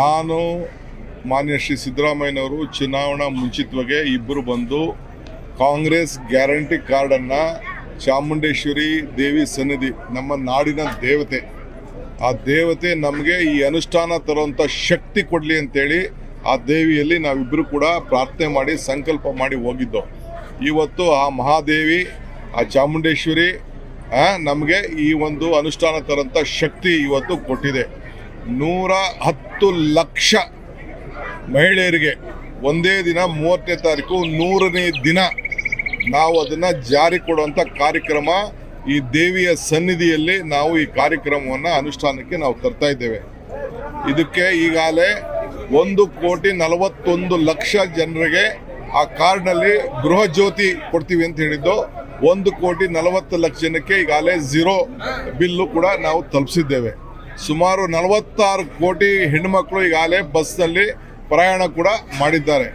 ನಾನು ಮಾನ್ಯ ಶ್ರೀ ಸಿದ್ದರಾಮಯ್ಯನವರು ಚುನಾವಣಾ ಮುಂಚಿತವಾಗಿ ಇಬ್ಬರು ಬಂದು ಕಾಂಗ್ರೆಸ್ ಗ್ಯಾರಂಟಿ ಕಾರ್ಡನ್ನು ಚಾಮುಂಡೇಶ್ವರಿ ದೇವಿ ಸನ್ನಿಧಿ ನಮ್ಮ ನಾಡಿನ ದೇವತೆ, ಆ ದೇವತೆ ನಮಗೆ ಈ ಅನುಷ್ಠಾನ ತರುವಂಥ ಶಕ್ತಿ ಕೊಡಲಿ ಅಂತೇಳಿ ಆ ದೇವಿಯಲ್ಲಿ ನಾವಿಬ್ಬರು ಕೂಡ ಪ್ರಾರ್ಥನೆ ಮಾಡಿ ಸಂಕಲ್ಪ ಮಾಡಿ ಹೋಗಿದ್ದು. ಇವತ್ತು ಆ ಮಹಾದೇವಿ, ಆ ಚಾಮುಂಡೇಶ್ವರಿ ನಮಗೆ ಈ ಒಂದು ಅನುಷ್ಠಾನ ತರೋಂಥ ಶಕ್ತಿ ಇವತ್ತು ಕೊಟ್ಟಿದೆ. 110 ಲಕ್ಷ ಮಹಿಳೆಯರಿಗೆ ಒಂದೇ ದಿನ 30ನೇ ತಾರೀಕು 100ನೇ ದಿನ ನಾವು ಅದನ್ನು ಜಾರಿ ಕೊಡುವಂಥ ಕಾರ್ಯಕ್ರಮ ಈ ದೇವಿಯ ಸನ್ನಿಧಿಯಲ್ಲಿ ನಾವು ಈ ಕಾರ್ಯಕ್ರಮವನ್ನು ಅನುಷ್ಠಾನಕ್ಕೆ ನಾವು ತರ್ತಾ ಇದ್ದೇವೆ. ಇದಕ್ಕೆ ಈಗಾಗಲೇ 1,41,00,000 ಜನರಿಗೆ ಆ ಕಾರ್ಡ್ನಲ್ಲಿ ಗೃಹ ಜ್ಯೋತಿ ಕೊಡ್ತೀವಿ ಅಂತ ಹೇಳಿದ್ದು. 1,40,00,000 ಜನಕ್ಕೆ ಈಗಾಗಲೇ ಝೀರೋ ಬಿಲ್ಲು ಕೂಡ ನಾವು ತಲುಪಿಸಿದ್ದೇವೆ. ಸುಮಾರು 46 ಕೋಟಿ ಹೆಣ್ಣುಮಕ್ಕಳು ಈಗಾಗಲೇ ಬಸ್ನಲ್ಲಿ ಪ್ರಯಾಣ ಕೂಡ ಮಾಡಿದ್ದಾರೆ.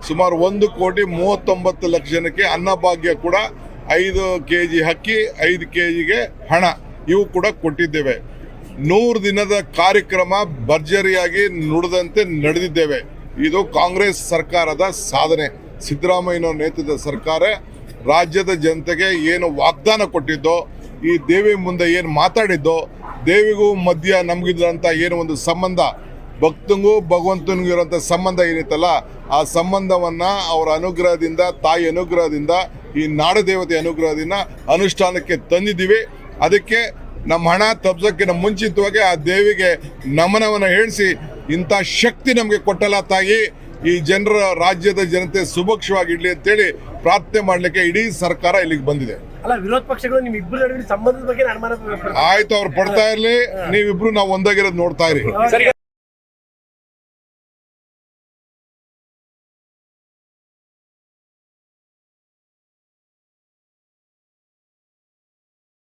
ಸುಮಾರು 1,39,00,000 ಜನಕ್ಕೆ ಅನ್ನಭಾಗ್ಯ ಕೂಡ 5 kg ಅಕ್ಕಿ, 5 kgಗೆ ಹಣ ಇವು ಕೂಡ ಕೊಟ್ಟಿದ್ದೇವೆ. 100 ದಿನದ ಕಾರ್ಯಕ್ರಮ ಭರ್ಜರಿಯಾಗಿ ನುಡಿದಂತೆ ನಡೆದಿದ್ದೇವೆ. ಇದು ಕಾಂಗ್ರೆಸ್ ಸರ್ಕಾರದ ಸಾಧನೆ. ಸಿದ್ದರಾಮಯ್ಯನವರ ನೇತೃತ್ವದ ಸರ್ಕಾರ ರಾಜ್ಯದ ಜನತೆಗೆ ಏನು ವಾಗ್ದಾನ ಕೊಟ್ಟಿದ್ದೋ, ಈ ದೇವಿ ಮುಂದೆ ಏನು ಮಾತಾಡಿದ್ದೋ, ದೇವಿಗೂ ಮಧ್ಯ ನಮಗಿದ್ರಂಥ ಏನು ಒಂದು ಸಂಬಂಧ, ಭಕ್ತಂಗೂ ಭಗವಂತನಿಗೂ ಇರೋಂಥ ಸಂಬಂಧ ಏನಿತ್ತಲ್ಲ, ಆ ಸಂಬಂಧವನ್ನು ಅವರ ಅನುಗ್ರಹದಿಂದ, ತಾಯಿ ಅನುಗ್ರಹದಿಂದ, ಈ ನಾಡದೇವತೆ ಅನುಗ್ರಹದಿಂದ ಅನುಷ್ಠಾನಕ್ಕೆ ತಂದಿದ್ದೀವಿ. ಅದಕ್ಕೆ ನಮ್ಮ ಹಣ ತಪ್ಪಿಸೋಕ್ಕಿಂತ ಮುಂಚಿತವಾಗಿ ಆ ದೇವಿಗೆ ನಮನವನ್ನು ಹೇಳಿಸಿ ಇಂಥ ಶಕ್ತಿ ನಮಗೆ ಕೊಟ್ಟಲ್ಲ ತಾಯಿ, ಈ ಜನರ ರಾಜ್ಯದ ಜನತೆ ಸುಭಕ್ಷವಾಗಿಡ್ಲಿ ಅಂತೇಳಿ ಪ್ರಾರ್ಥನೆ ಮಾಡಲಿಕ್ಕೆ ಇಡೀ ಸರ್ಕಾರ ಇಲ್ಲಿಗೆ ಬಂದಿದೆ. ಅಲ್ಲ, ವಿರೋಧ ಪಕ್ಷಗಳು ನಿಮ್ಮಿಬ್ಬರ ನಡುವಿನ ಸಂಬಂಧದ ಬಗ್ಗೆ ಅನುಮಾನ ಆಯ್ತು, ಅವ್ರು ಪಡ್ತಾ ಇರಲಿ, ನೀವಿಬ್ರು ನಾವು ಒಂದಾಗಿರೋದು ನೋಡ್ತಾ ಇರಿ.